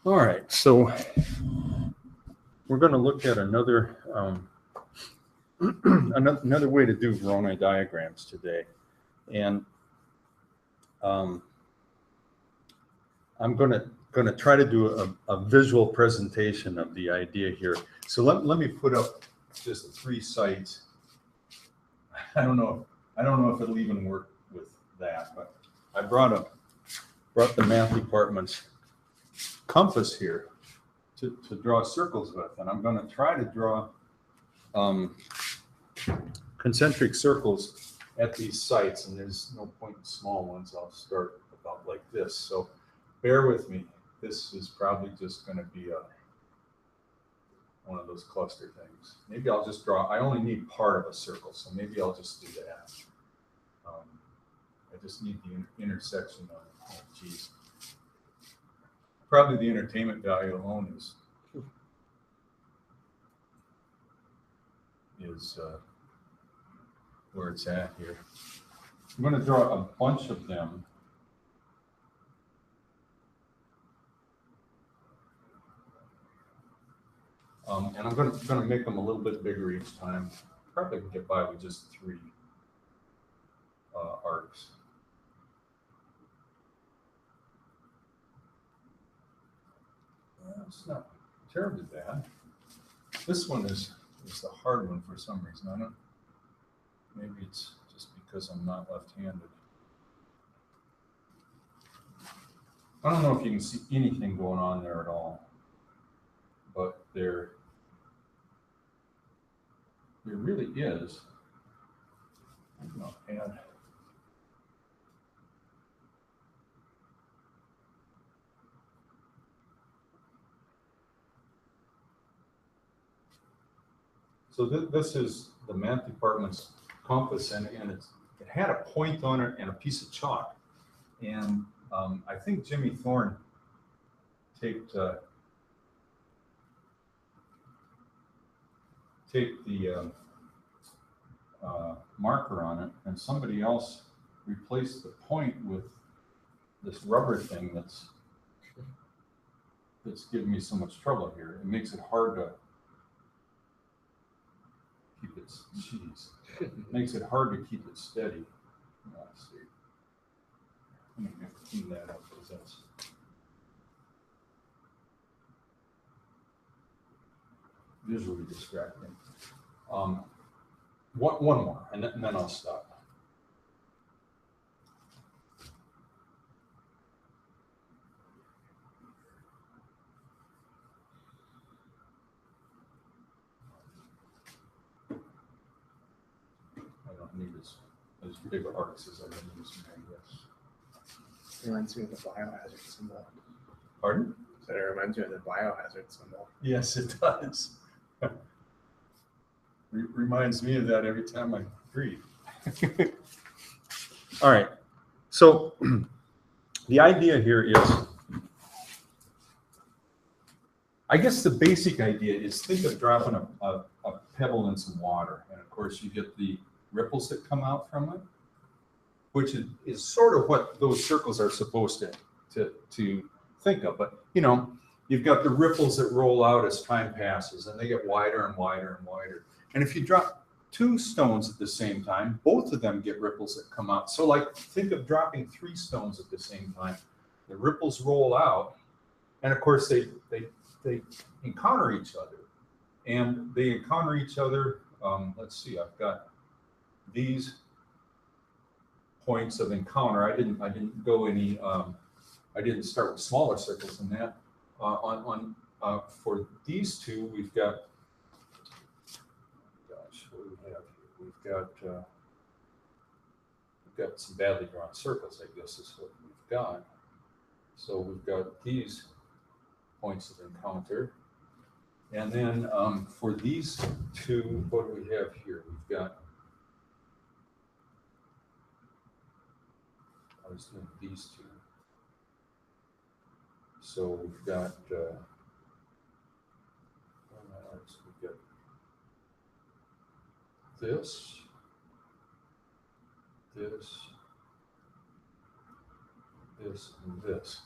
All right, so we're going to look at another another way to do Voronoi diagrams today, and I'm going to try to do a visual presentation of the idea here. So let me put up just 3 sites. I don't know if it'll even work with that, but I brought the math department's compass here to draw circles with, and I'm going to try to draw concentric circles at these sites, and there's no point in small ones. I'll start about like this. So bear with me. This is probably just going to be one of those cluster things. Maybe I'll just draw. I only need part of a circle, so maybe I'll just do that. I just need the intersection of, oh, geez. Probably the entertainment value alone is where it's at here. I'm going to draw a bunch of them. And I'm going to make them a little bit bigger each time. Probably can get by with just 3 arcs. It's not terribly bad. This one is the hard one for some reason. Maybe it's just because I'm not left-handed. I don't know if you can see anything going on there at all, but there really is. I'm going to add. So this is the math department's compass, and it had a point on it and a piece of chalk. And I think Jimmy Thorne taped the marker on it, and somebody else replaced the point with this rubber thing that's giving me so much trouble here. It makes it hard to keep it. Jeez, it makes it hard to keep it steady. Let's see. I'm gonna have to clean that up because that's. Visually distracting. One more, and then I'll stop. I don't need as big arcs as I've been using, I guess. It reminds me of the biohazard symbol. Pardon? So it reminds me of the biohazard symbol. Yes, it does. Reminds me of that every time I breathe. All right. So the idea here is, I guess the basic idea is think of dropping a pebble in some water. And of course you get the ripples that come out from it, which is sort of what those circles are supposed to think of. But, you know, you've got the ripples that roll out as time passes, and they get wider and wider and wider. And if you drop 2 stones at the same time, both of them get ripples that come out. So like, think of dropping 3 stones at the same time. The ripples roll out, and of course they encounter each other. And they encounter each other, let's see, I've got these points of encounter. I didn't go any, I didn't start with smaller circles than that. For these 2, we've got, gosh, what do we have here? We've got some badly drawn circles, I guess is what we've got. So we've got these points of encounter. And then for these 2, what do we have here? We've got, I was doing these 2. So we've got, where are my So we get this, this, this, and this.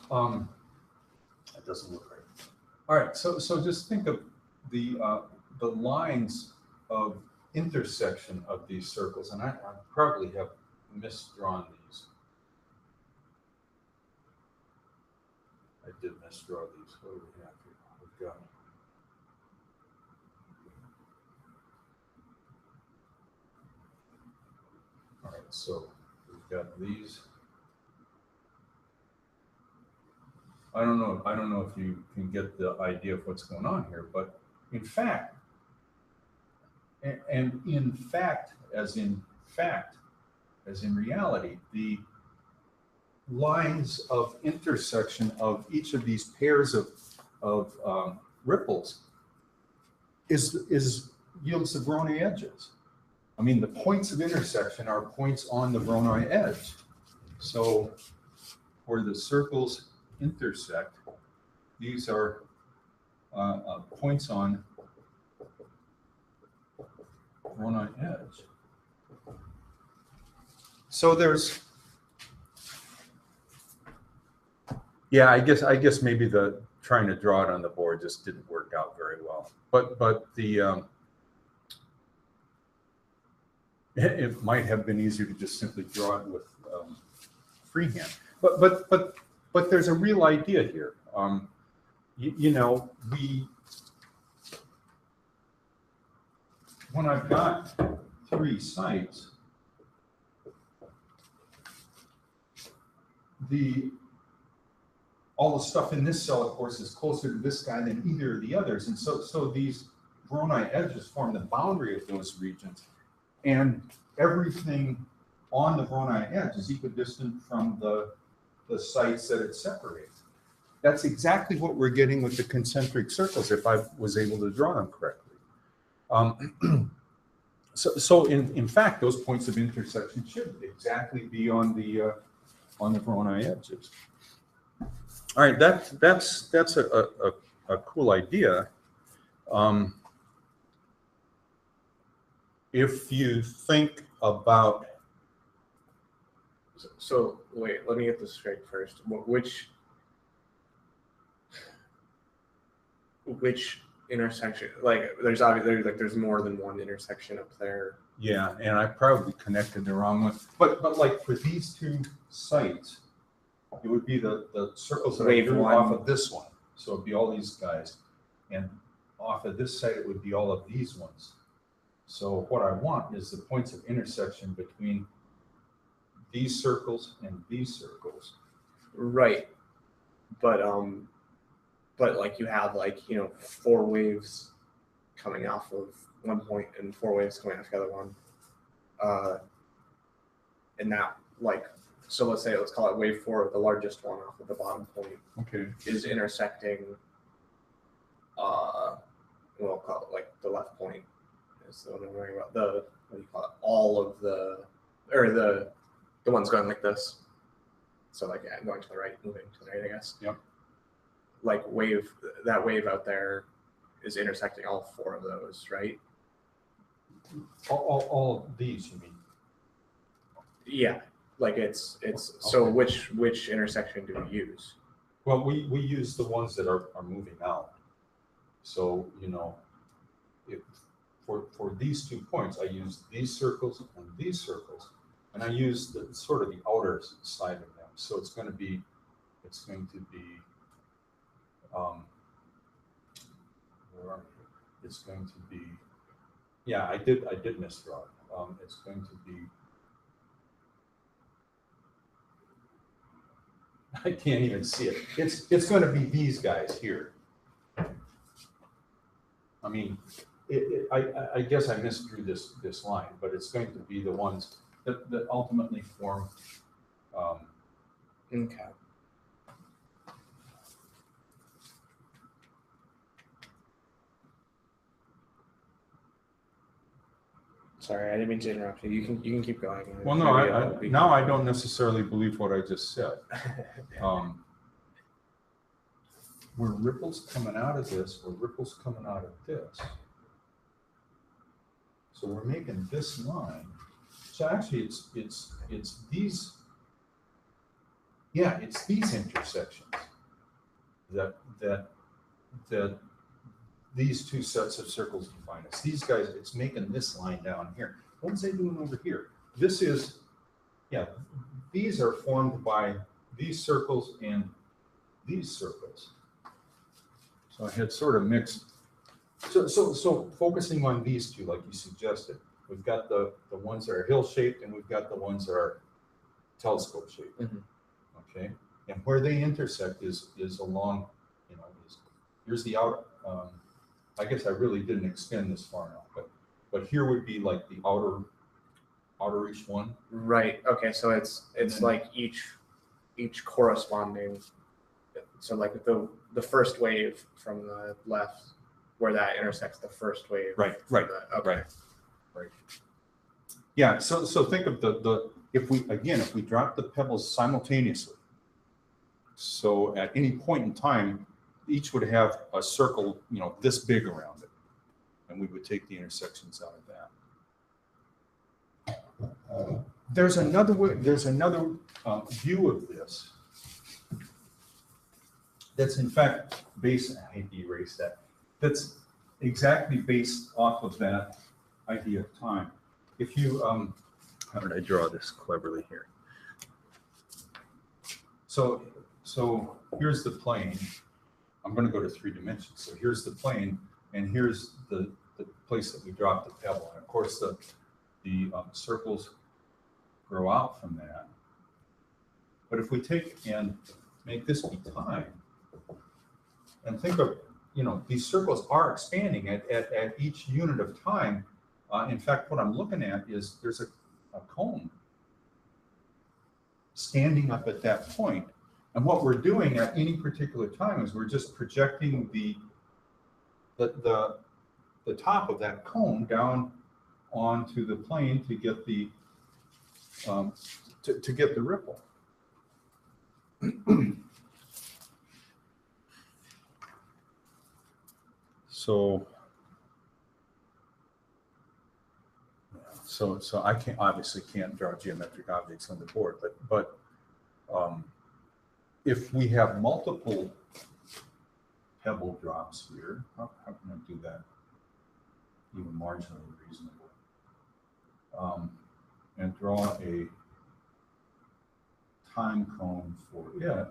That doesn't look right. All right, so just think of the lines of intersection of these circles, and I probably have misdrawn these. I did misdraw these. What do we have here? We've got all right, so we've got these. I don't know if you can get the idea of what's going on here, but in fact, and in fact, as in reality, the lines of intersection of each of these pairs of ripples yields the Voronoi edges. I mean, the points of intersection are points on the Voronoi edge. So where the circles intersect, these are points on Voronoi edge. So there's, yeah, I guess maybe the trying to draw it on the board just didn't work out very well. But the it might have been easier to just simply draw it with freehand. But there's a real idea here. You know, when I've got 3 sites, all the stuff in this cell, of course, is closer to this guy than either of the others. And so these Voronoi edges form the boundary of those regions. And everything on the Voronoi edge is equidistant from the sites that it separates. That's exactly what we're getting with the concentric circles, if I was able to draw them correctly. So in fact, those points of intersection should exactly be on the Voronoi edges. All right, that's a cool idea. If you think about, So wait, let me get this straight first. Which intersection? Like, there's obviously there's more than one intersection up there. yeah, and I probably connected the wrong one. But like for these 2 sites, it would be the circles that I Wave drew one. off of this one. So it'd be all these guys, and off of this site it would be all of these ones. So what I want is the points of intersection between these circles and these circles. Right. But like you have 4 waves coming off of one point and 4 waves coming off the other one. And that so let's call it wave 4, the largest one off of the bottom point. Okay. Is intersecting we'll call it the left point is the one I'm worrying about. What do you call it? All of the ones going like this. So going to the right, moving to the right, I guess. Yep. That wave out there is intersecting all 4 of those, right? All of these, you mean? Yeah. It's Okay. So which intersection do we use? Well, we use the ones that are moving out. So, you know, if for these 2 points, I use these circles and these circles, and I use the sort of the outer side of them. So it's going to be where are we? It's going to be, yeah, I did misdraw it. It's going to be, I can't even see it. It's going to be these guys here. I mean, I guess I misdrew this line, but it's going to be the ones that ultimately form. Okay. Sorry, I didn't mean to interrupt you. You can keep going. Well, no, now I don't necessarily believe what I just said. were ripples coming out of this or ripples coming out of this. So we're making this line. So actually it's these, yeah, it's these intersections that these two sets of circles define. It's these guys, it's making this line down here. What is it doing over here? This is, yeah, these are formed by these circles and these circles. So I had sort of mixed. So focusing on these two, like you suggested, we've got the ones that are hill-shaped and we've got the ones that are telescope-shaped. Mm-hmm. Okay, and where they intersect is along, you know, here's the outer. I guess I really didn't extend this far enough, but here would be like the outerish one. Right. Okay. So it's then- like each corresponding. So like the first wave from the left, where that intersects the first wave. Right, from right, the- okay. right. Yeah. So think of if we drop the pebbles simultaneously. So at any point in time, each would have a circle, you know, this big around it, and we would take the intersections out of that. There's another way. There's another view of this that's in fact based. I hate to erase that. That's exactly based off of that idea of time. If you, how did I draw this cleverly here? So here's the plane. I'm going to go to 3 dimensions. So here's the plane, and here's the place that we dropped the pebble. And of course, the circles grow out from that. But if we take and make this be time, and think of, you know, these circles are expanding at each unit of time. In fact, what I'm looking at is there's a cone standing up at that point. And what we're doing at any particular time is we're just projecting the top of that cone down onto the plane to get the to get the ripple. So I obviously can't draw geometric objects on the board, but if we have multiple pebble drops here, how can I do that even marginally reasonable? And draw a time cone for it. Yeah.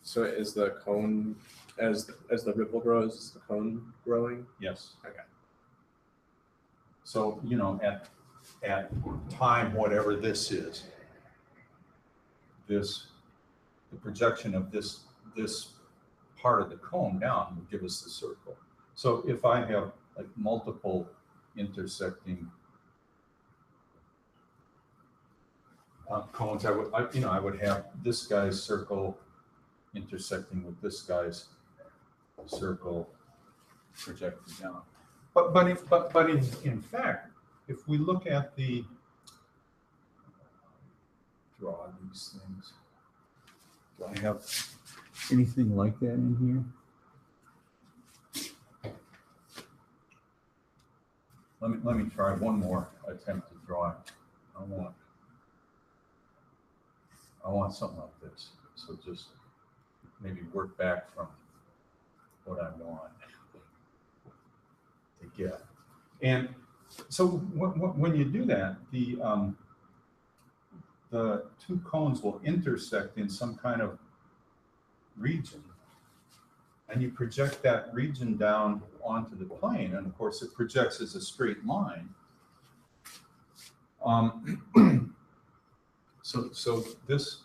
So is the cone as the ripple grows, is the cone growing? Yes. Okay. So, you know, at time, whatever this is, the projection of this part of the cone down will give us the circle. So if I have like multiple intersecting cones, I would have this guy's circle intersecting with this guy's circle projected down. But in fact, if we look at draw these things, do I have anything like that in here? Let me try one more attempt to draw it. I want something like this. So just maybe work back from what I want to get. And so when you do that, the two cones will intersect in some kind of region, and you project that region down onto the plane, and of course it projects as a straight line. So this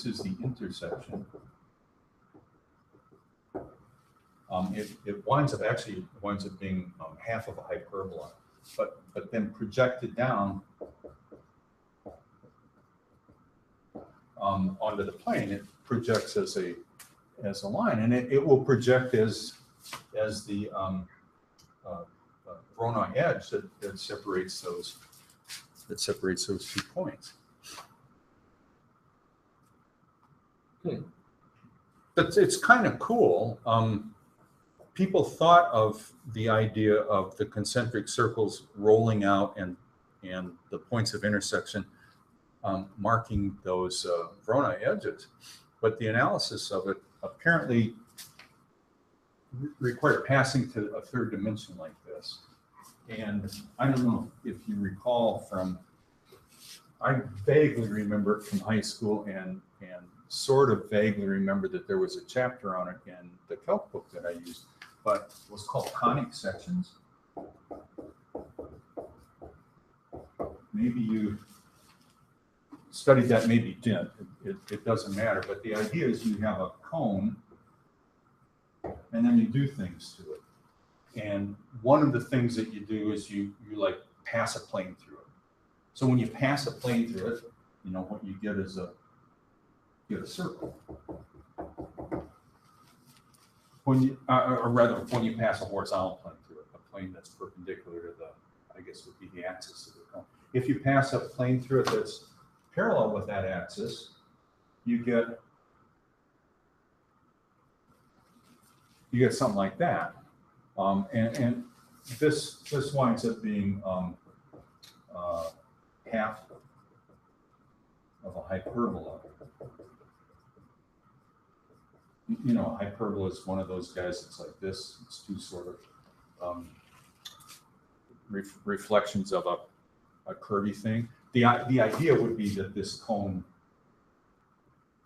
is the intersection. It winds up being half of a hyperbola, but then projected down onto the plane, it projects as a line, and it will project as the Voronoi edge that separates those two points. But it's kind of cool. People thought of the idea of the concentric circles rolling out and the points of intersection marking those Voronoi edges. But the analysis of it apparently required passing to a third dimension like this. And I don't know if you recall I vaguely remember it from high school and sort of vaguely remember that there was a chapter on it in the calc book that I used, but it was called conic sections. Maybe you studied that, maybe you didn't. It doesn't matter, but the idea is you have a cone and then you do things to it. And one of the things that you do is you like pass a plane through it. So when you pass a plane through it, what you get is a circle. When you, or rather, when you pass a horizontal plane through it, a plane that's perpendicular to I guess would be the axis of the cone. If you pass a plane through it that's parallel with that axis, you get something like that. And this winds up being half of a hyperbola. A hyperbola is one of those guys that's like this. It's two sort of reflections of a curvy thing. The idea would be that this cone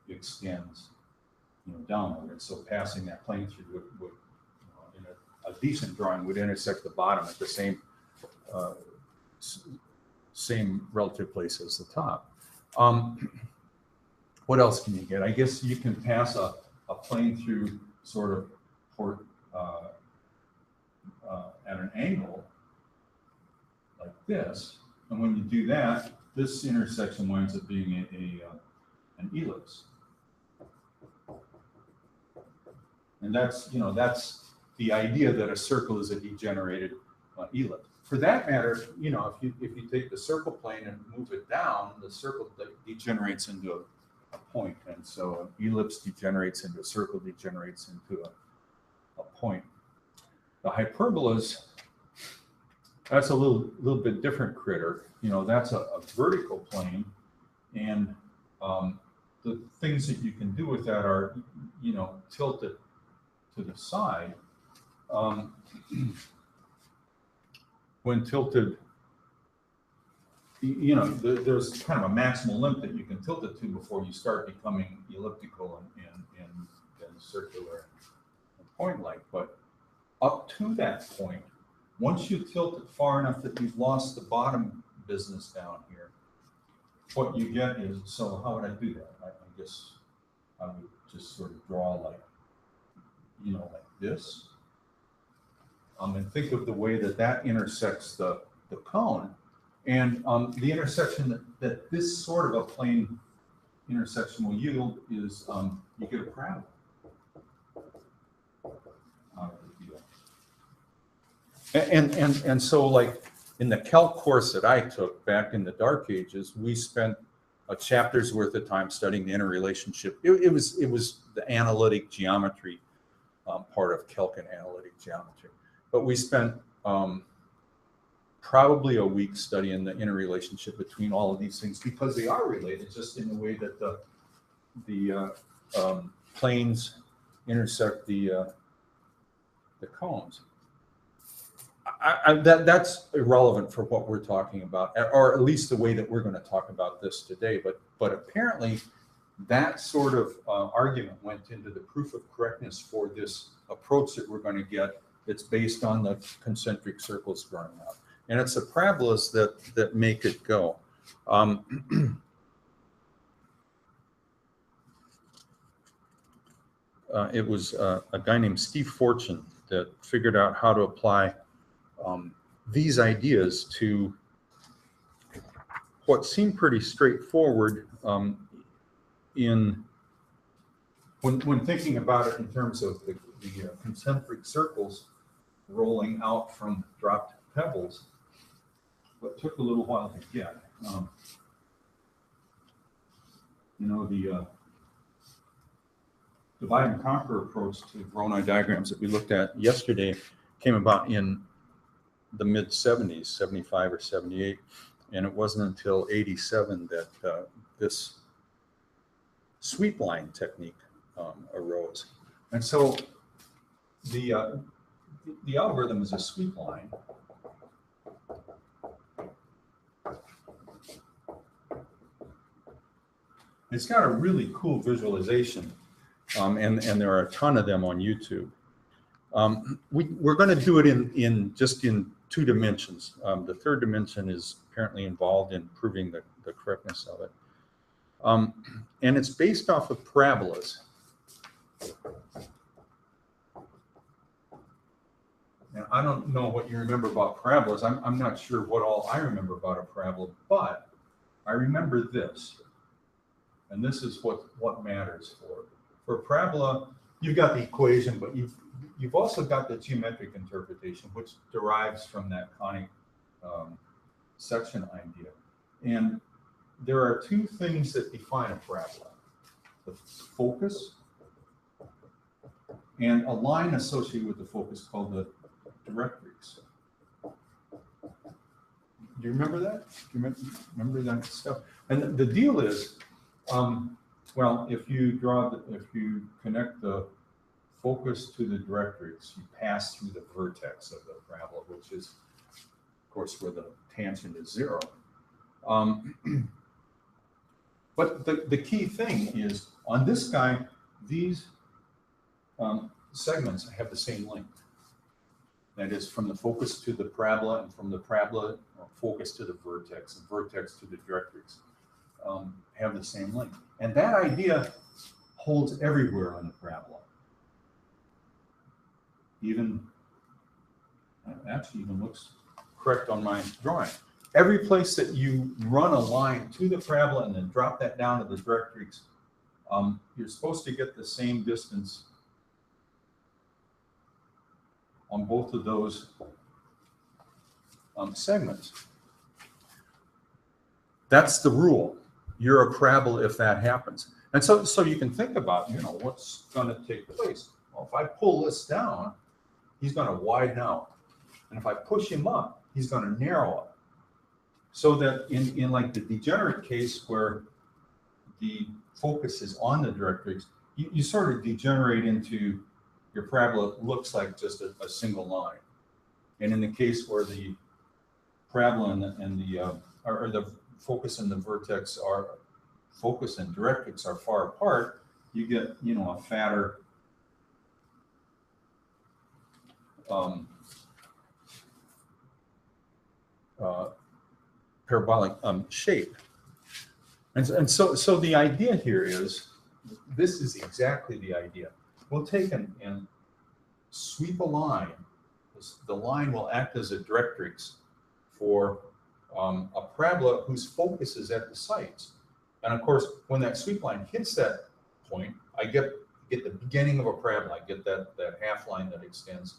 extends, downward. So passing that plane through would in a decent drawing would intersect the bottom at the same relative place as the top. What else can you get? I guess you can pass a plane through sort of at an angle like this, and when you do that, this intersection winds up being an ellipse. And that's the idea that a circle is a degenerated ellipse. For that matter, if you take the circle plane and move it down, the circle degenerates into a point, and so an ellipse degenerates into a circle, degenerates into a point. The hyperbolas, that's a little bit different critter. That's a vertical plane, and the things that you can do with that are, tilt it to the side. When tilted, there's kind of a maximal limit that you can tilt it to before you start becoming elliptical and circular and point-like. But up to that point, once you tilt it far enough that you've lost the bottom business down here, what you get is, so how would I do that? I guess I would just sort of draw like this. And think of the way that intersects the cone. And the intersection that this sort of a plane intersection will yield is you get a parabola out of the deal. And so, like in the calc course that I took back in the dark ages, we spent a chapter's worth of time studying the interrelationship. It was the analytic geometry part of calc and analytic geometry. But we spent probably a week studying the interrelationship between all of these things because they are related, just in the way that the planes intersect the cones. That's irrelevant for what we're talking about, or at least the way that we're going to talk about this today. But apparently, that sort of argument went into the proof of correctness for this approach that we're going to get. It's based on the concentric circles growing out, and it's the parabolas that make it go. It was a guy named Steve Fortune that figured out how to apply these ideas to what seemed pretty straightforward when thinking about it in terms of the concentric circles rolling out from dropped pebbles, but took a little while to get. divide and conquer approach to Voronoi diagrams that we looked at yesterday came about in the mid 70s, 75 or 78. And it wasn't until 87 that this sweep line technique arose. And so the algorithm is a sweep line. It's got a really cool visualization, and there are a ton of them on YouTube. We're going to do it in just in 2 dimensions. The third dimension is apparently involved in proving the correctness of it. And it's based off of parabolas. And I don't know what you remember about parabolas. I'm not sure what all I remember about a parabola, but I remember this. And this is what matters for a parabola. You've got the equation, but you've also got the geometric interpretation, which derives from that conic section idea. And there are 2 things that define a parabola: the focus and a line associated with the focus called the directrix. Do you remember that? Do you remember that stuff? And the deal is, well, if you connect the focus to the directrix, you pass through the vertex of the parabola, which is, of course, where the tangent is 0. But the key thing is, on this guy, these segments have the same length. That is, from the focus to the parabola, and from the parabola focus to the vertex, and vertex to the directrix, have the same length. And that idea holds everywhere on the parabola. Actually even looks correct on my drawing. Every place that you run a line to the parabola and then drop that down to the directrix, you're supposed to get the same distance on both of those segments. That's the rule. You're a parabola if that happens. And so you can think about, what's going to take place. Well, if I pull this down, he's going to widen out. And if I push him up, he's going to narrow up. So that in like the degenerate case where the focus is on the directrix, you sort of degenerate into your parabola looks like just a single line. And in the case where the parabola and the focus and the vertex are focus and directrix are far apart, you get a fatter parabolic shape. And so the idea here is, this is exactly the idea. We'll take and sweep a line. The line will act as a directrix for a parabola whose focus is at the sites. And of course, when that sweep line hits that point, I get the beginning of a parabola. I get that half line that extends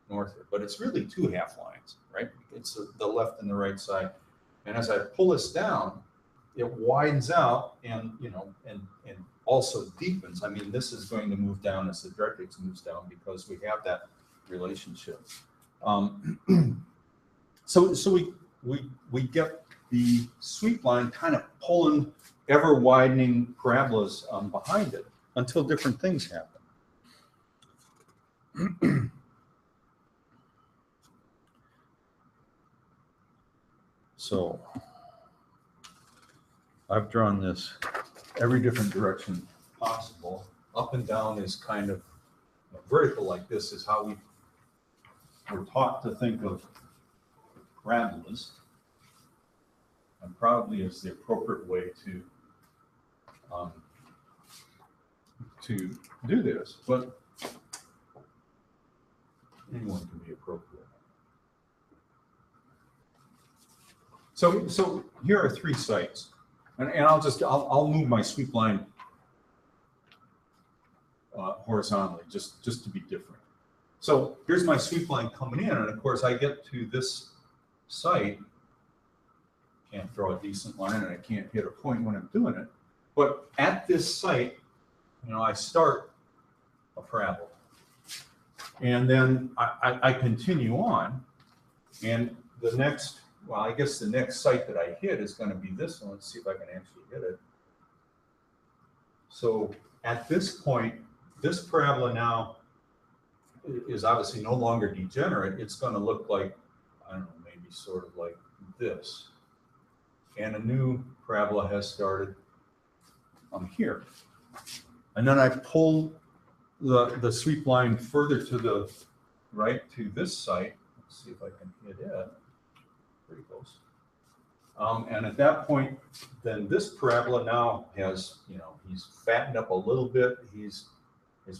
northward. But it's really 2 half lines, right? It's the left and the right side. And as I pull this down, it widens out and also deepens. I mean, this is going to move down as the directrix moves down because we have that relationship. So we get the sweep line kind of pulling ever widening parabolas behind it until different things happen. So I've drawn this every different direction possible. Up and down is kind of vertical, like this is how we're taught to think of parabolas, and probably is the appropriate way to do this, but anyone can be appropriate. So here are 3 sites, and I'll move my sweep line horizontally just to be different. So here's my sweep line coming in, and of course I get to this site, can't draw a decent line, and I can't hit a point when I'm doing it. But at this site, I start a parabola. And then I continue on, and the next, well, I guess the next site that I hit is going to be this one. Let's see if I can actually hit it. So at this point, this parabola now is obviously no longer degenerate. It's going to look like, I don't know, maybe sort of like this. And a new parabola has started here. And then I pull the sweep line further to the right to this site. Let's see if I can hit it. Pretty close. And at that point, then this parabola now has, he's fattened up a little bit. His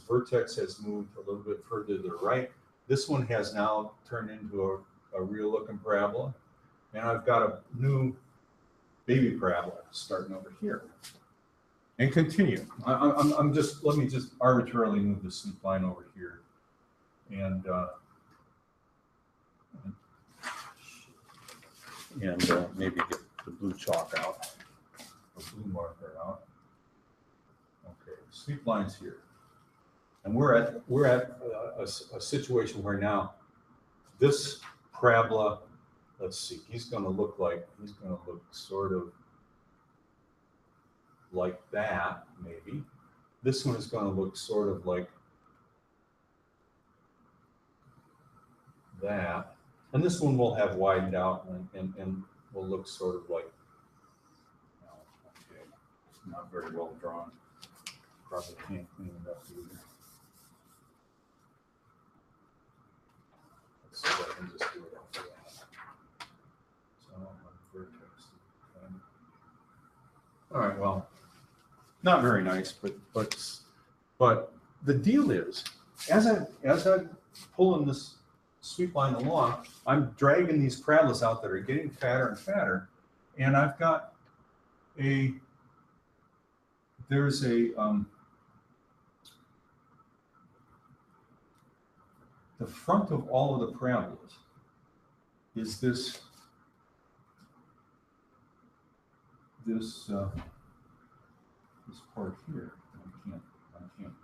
vertex has moved a little bit further to the right. This one has now turned into a real looking parabola. And I've got a new baby parabola starting over here. And continue. I'm just, let me just arbitrarily move the sweep line over here. And maybe get the blue chalk out, the blue marker out. Okay, sweep lines here. And we're at a situation where now this parabola, let's see, he's going to look sort of like that, maybe. This one is going to look sort of like that. And this one will have widened out and will look sort of like, okay, not very well drawn. Probably can't clean it up either. Let's see if I can just do it after that. So I don't have vertex. All right, well, not very nice, but the deal is, as I'm pulling this sweep line along, I'm dragging these parabolas out that are getting fatter and fatter, and I've got there's the front of all of the parabolas is this part here. I can't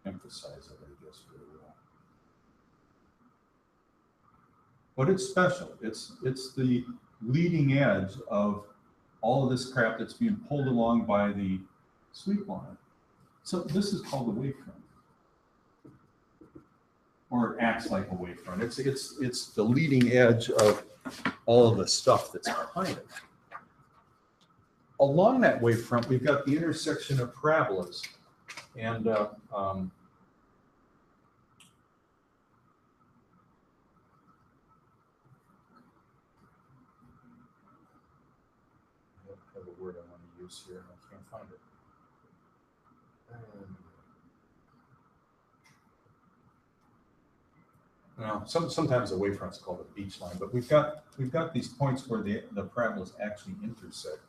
emphasize it, I guess, very well. But it's special. It's the leading edge of all of this crap that's being pulled along by the sweep line. So this is called the wavefront, or it acts like a wavefront. It's the leading edge of all of the stuff that's behind it. Along that wavefront, we've got the intersection of parabolas, and I have a word I want to use here, and I can't find it. Now, sometimes the wavefront's called a beach line, but we've got these points where the parabolas actually intersect.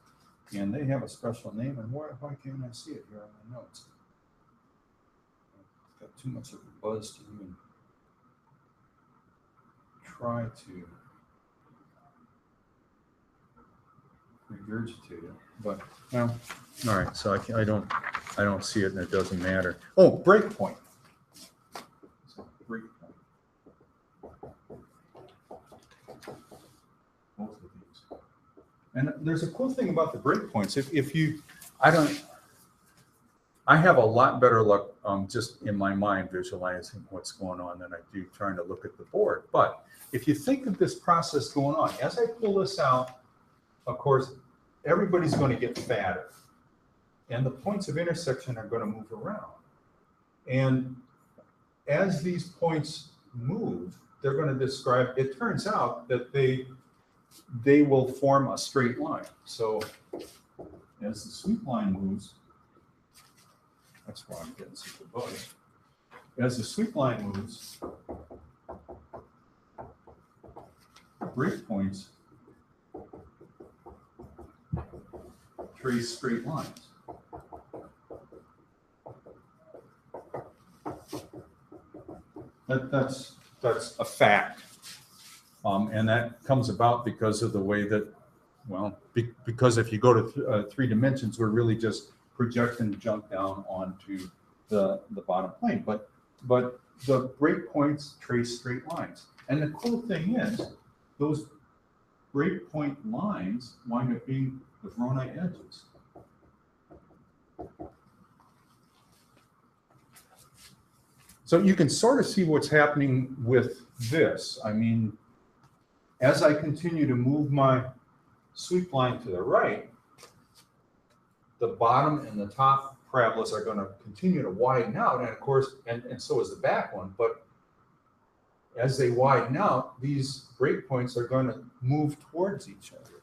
And they have a special name, and why can't I see it here on my notes? It's got too much of a buzz to even try to regurgitate it. But well, all right. So I don't see it, and it doesn't matter. Oh, breakpoint. Breakpoint. Both of these. And there's a cool thing about the breakpoints. I have a lot better luck just in my mind visualizing what's going on than I do trying to look at the board. But if you think of this process going on, as I pull this out, of course, everybody's going to get fatter. And the points of intersection are going to move around. And as these points move, they're going to describe, it turns out that they will form a straight line. So as the sweep line moves, that's why I'm getting such a buzz. As the sweep line moves, breakpoints trace straight lines. That's a fact. And that comes about because of the way that, well, because if you go to 3 dimensions, we're really just projecting junk down onto the bottom plane. But but the breakpoints trace straight lines. And the cool thing is, those breakpoint lines wind up being the Voronoi edges. So you can sort of see what's happening with this. I mean, as I continue to move my sweep line to the right, the bottom and the top parabolas are going to continue to widen out, and of course, and so is the back one. But as they widen out, these breakpoints are going to move towards each other,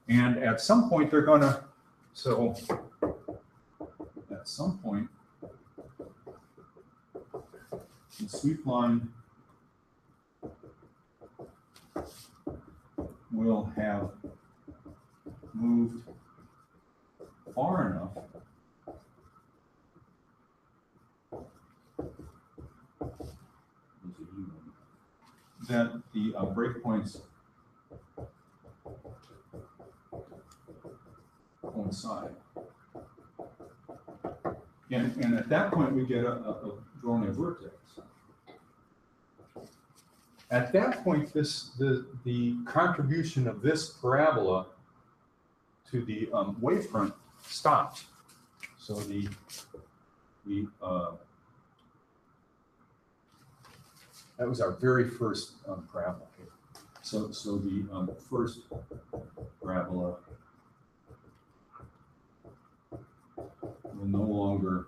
and at some point they're going to. So at some point, the sweep line will have moved far enough that the breakpoints coincide. And at that point, we get a Voronoi vertex. At that point, the contribution of this parabola to the wavefront stops. So that was our very first parabola here. So the first parabola will no longer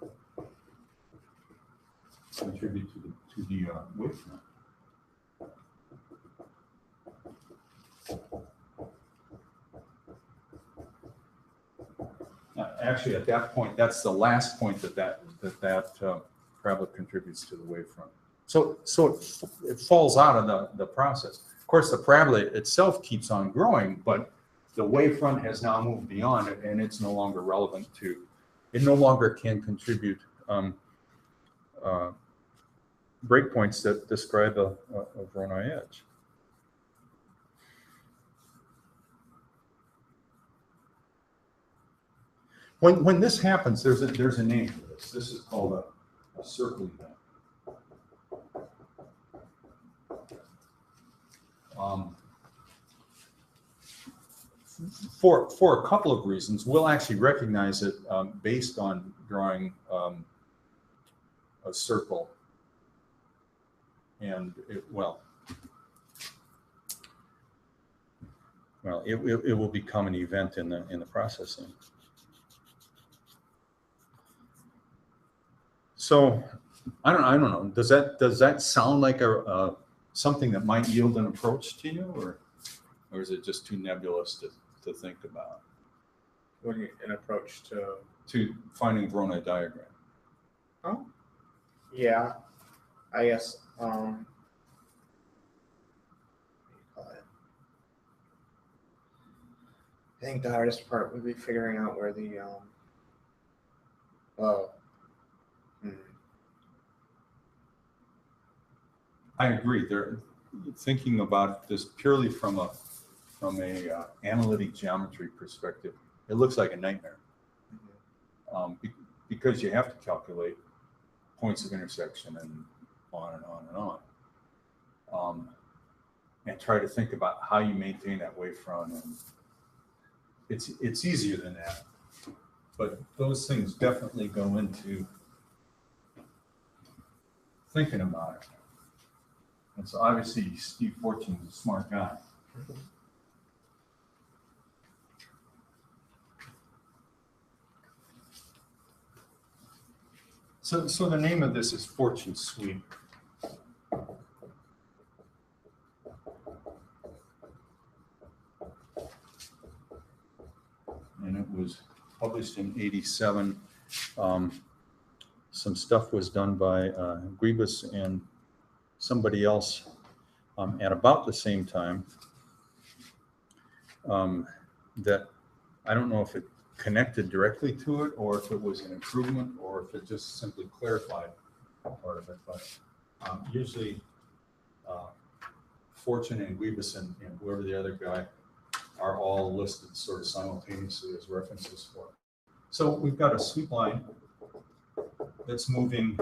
contribute to the wavefront. Actually, at that point, that's the last point that parabola contributes to the wavefront. So it falls out of the process. Of course, the parabola itself keeps on growing, but the wavefront has now moved beyond it, and it's no longer relevant to. It no longer can contribute breakpoints that describe a Voronoi edge. When this happens, there's a name for this. This is called a circle event. For a couple of reasons, we'll actually recognize it based on drawing a circle, and it will become an event in the processing. So I don't know. Does that sound like a something that might yield an approach to you, or is it just too nebulous to think about? What do you, an approach to finding Voronoi diagram? Oh, yeah, I guess. What do you call it? I think the hardest part would be figuring out where the I agree. They're thinking about this purely from a analytic geometry perspective. It looks like a nightmare because you have to calculate points of intersection and on and on and on, and try to think about how you maintain that wavefront. And it's easier than that, but those things definitely go into thinking about it. And so obviously Steve Fortune is a smart guy. So the name of this is Fortune Sweep. And it was published in '87. Some stuff was done by Guibas and somebody else at about the same time that I don't know if it connected directly to it or if it was an improvement or if it just simply clarified part of it. But usually Fortune and Guibas and whoever the other guy are all listed sort of simultaneously as references for it. So we've got a sweep line that's moving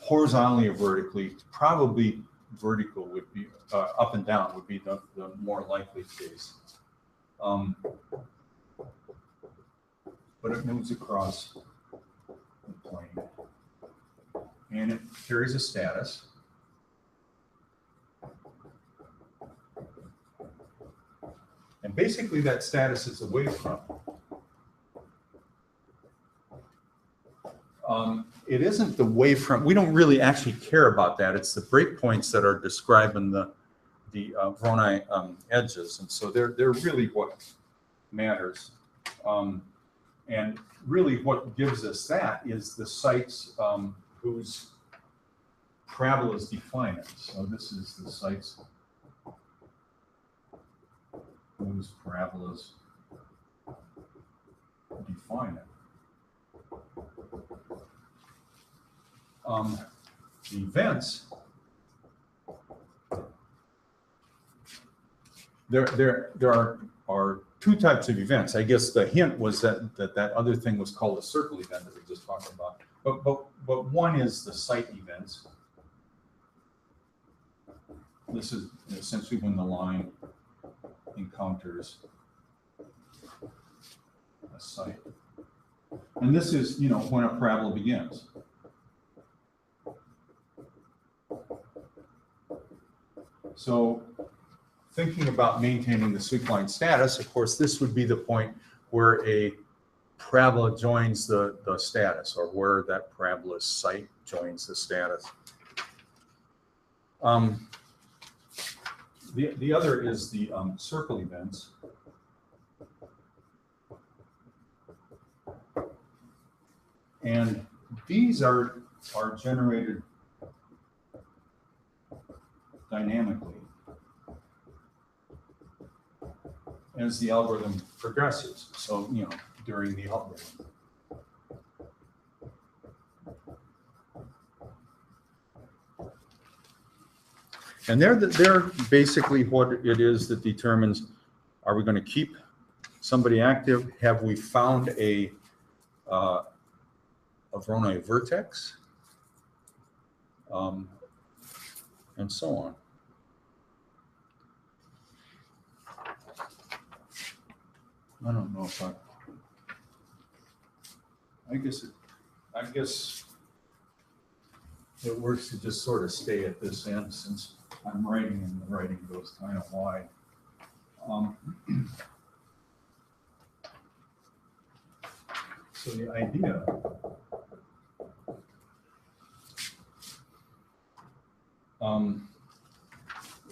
horizontally or vertically, probably vertical would be, up and down would be the more likely case. But it moves across the plane. And it carries a status. And basically that status is a wavefront. It isn't the wavefront. We don't really actually care about that. It's the breakpoints that are describing the Voronoi edges. And so they're really what matters. And really what gives us that is the sites whose parabolas define it. So this is the sites whose parabolas define it. The events, there are two types of events. I guess the hint was that other thing was called a circle event that we just talked about. But one is the site events. This is essentially when the line encounters a site. And this is, when a parabola begins. So thinking about maintaining the sweep line status, of course, this would be the point where a parabola joins the status, or where that parabola's site joins the status. The other is the circle events. And these are generated dynamically as the algorithm progresses. So, during the algorithm. And they're basically what it is that determines, are we going to keep somebody active? Have we found a Voronoi vertex? And so on. I don't know if I guess it works to just sort of stay at this end, since I'm writing and the writing goes kind of wide. So the idea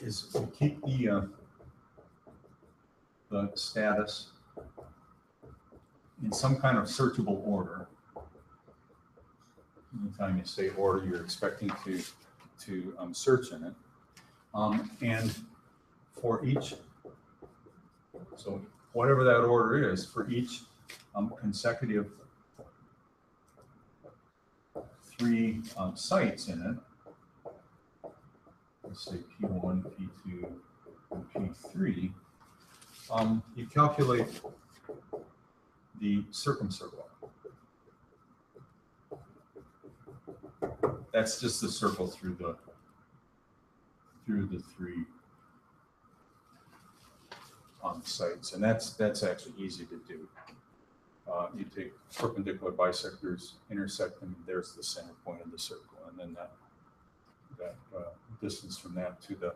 is to keep the status in some kind of searchable order. Anytime you say order, you're expecting to search in it. And for each, so whatever that order is, for each consecutive 3 sites in it, let's say P1, P2, and P3, you calculate the circumcircle. That's just the circle through the 3 sites, and that's actually easy to do. You take perpendicular bisectors, intersect them, and there's the center point of the circle, and then that distance from that to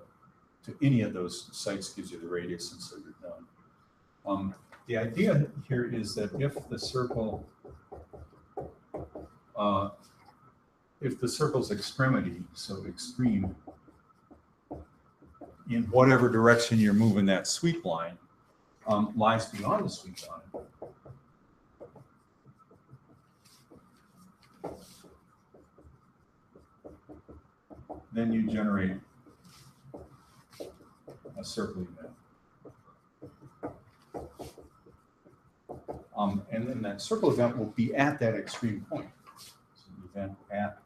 any of those sites gives you the radius, and so you're done. The idea here is that if the circle's extremity, so extreme, in whatever direction you're moving that sweep line, lies beyond the sweep line, then you generate a circle event. And then that circle event will be at that extreme point. So the event at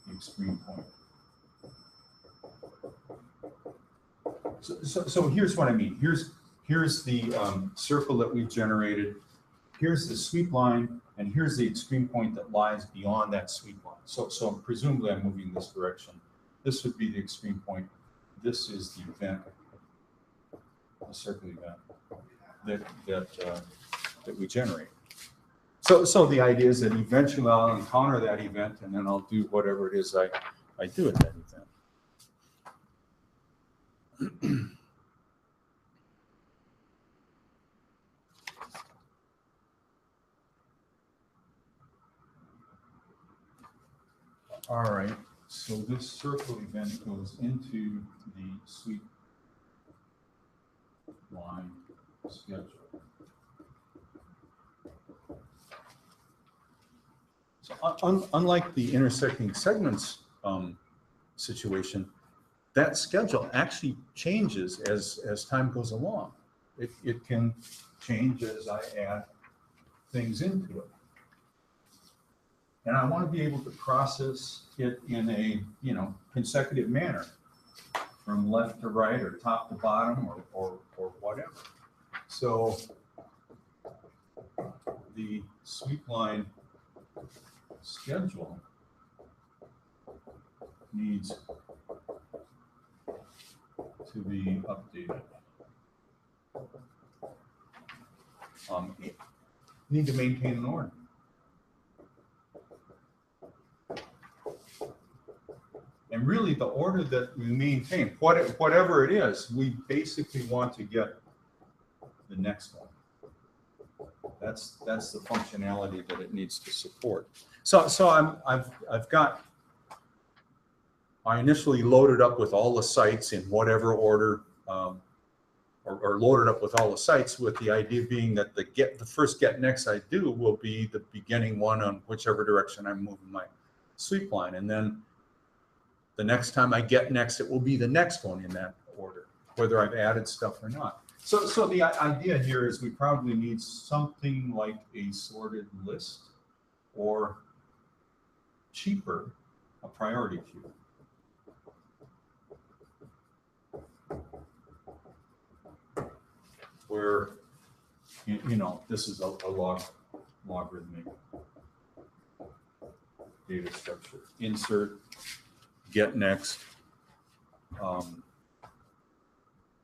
the extreme point. So here's what I mean. Here's the circle that we've generated. Here's the sweep line, And here's the extreme point that lies beyond that sweep line. So presumably I'm moving this direction. This would be the extreme point. This is the event, the circle event that we generate. So the idea is that eventually I'll encounter that event, and then I'll do whatever it is I do at that event. All right, so this circle event goes into the sweep line schedule. So unlike the intersecting segments situation, that schedule actually changes as time goes along. It can change as I add things into it. And I want to be able to process it in a, consecutive manner, from left to right or top to bottom or whatever. So the sweep line schedule needs to be updated. Need to maintain an order. And really, the order that we maintain, whatever it is, we basically want to get the next one. That's the functionality that it needs to support. So I initially loaded up with all the sites in whatever order, or loaded up with all the sites, with the idea being that the first get next I do will be the beginning one on whichever direction I'm moving my sweep line, and then the next time I get next, it will be the next one in that order, whether I've added stuff or not. So the idea here is we probably need something like a sorted list, or cheaper, a priority queue. Where, this is a logarithmic data structure. Insert, get next, all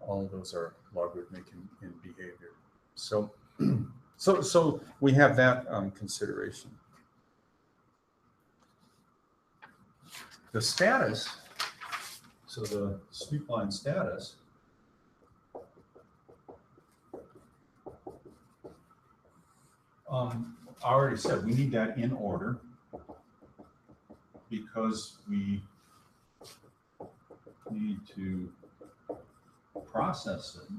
of those are logarithmic in behavior. So we have that consideration. The status, so the sweep line status, I already said we need that in order, because we need to process it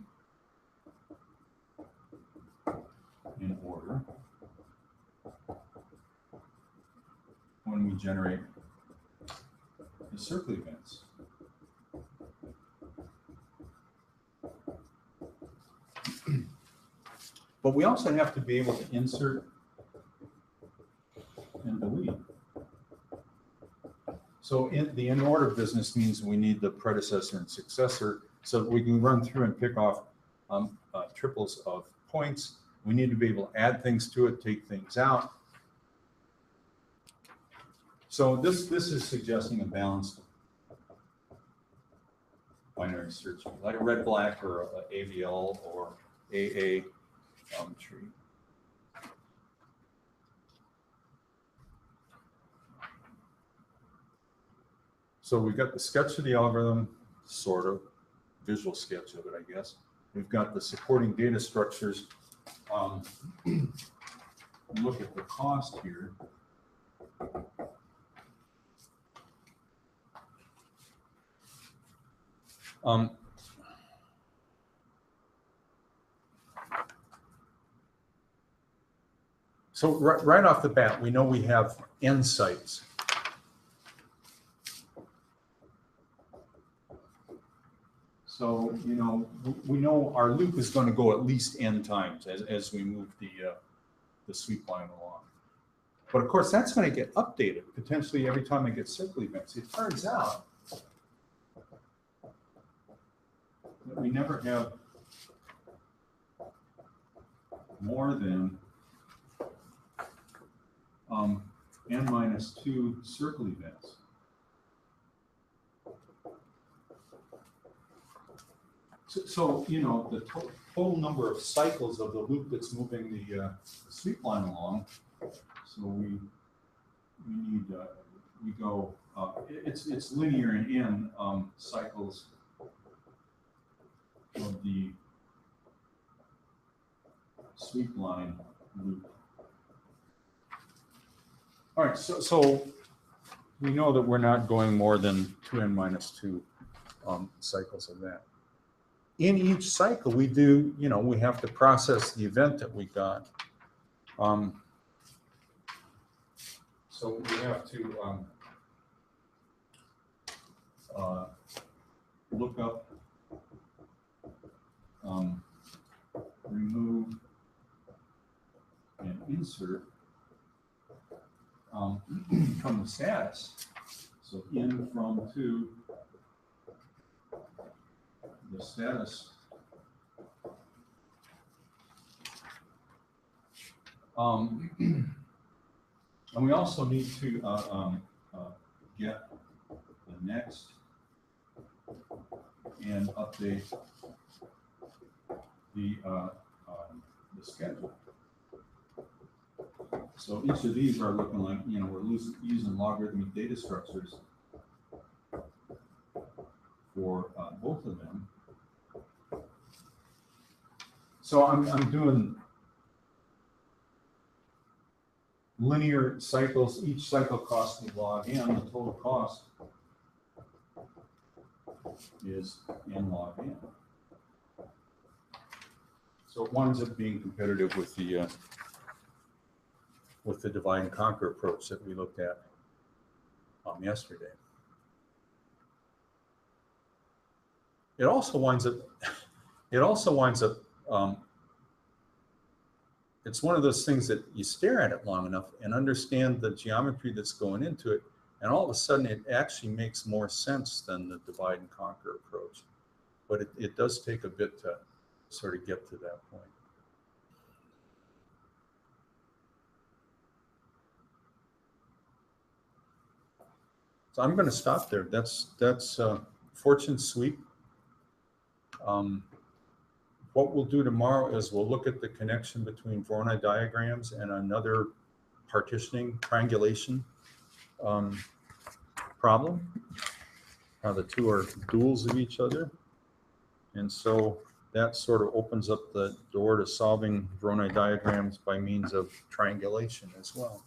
in order when we generate the circle events. But we also have to be able to insert and delete. So the in order business means we need the predecessor and successor, so that we can run through and pick off triples of points. We need to be able to add things to it, take things out. So this is suggesting a balanced binary search, like a red-black or a AVL or AA tree. So we've got the sketch of the algorithm, sort of, visual sketch of it, I guess. We've got the supporting data structures. Look at the cost here. So right off the bat, we know we have n sites. So, we know our loop is going to go at least n times as we move the sweep line along. But of course, that's going to get updated potentially every time I get circle events. It turns out that we never have more than n-2 circle events. So you know, the total number of cycles of the loop that's moving the sweep line along. So we need, we go, it's linear in n cycles of the sweep line loop. All right, so we know that we're not going more than 2n-2 cycles of that. In each cycle, we do, you know, we have to process the event that we got. So we have to look up, remove, and insert from the status. So in, from, to, the status. And we also need to get the next and update the schedule. So each of these are looking like, you know, we're using logarithmic data structures for both of them. So I'm doing linear cycles. Each cycle costs me log n. The total cost is n log n. So it winds up being competitive with the divide and conquer approach that we looked at yesterday. It also winds up. It's one of those things that you stare at it long enough and understand the geometry that's going into it, and all of a sudden it actually makes more sense than the divide and conquer approach. But it does take a bit to sort of get to that point. So I'm going to stop there. That's Fortune Sweep. What we'll do tomorrow is we'll look at the connection between Voronoi diagrams and another partitioning triangulation problem. How the two are duals of each other. And so that sort of opens up the door to solving Voronoi diagrams by means of triangulation as well,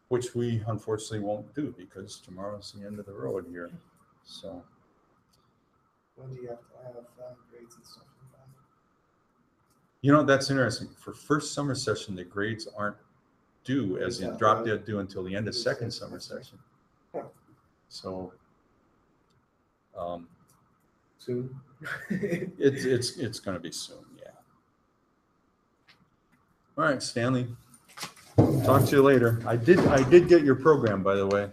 which we unfortunately won't do because tomorrow's the end of the road here. So. When do you have to have grades and stuff? You know, that's interesting. For first summer session, the grades aren't due, as in drop dead due until the end of second summer session. So, soon. it's going to be soon, yeah. All right, Stanley. Talk to you later. I did get your program, by the way.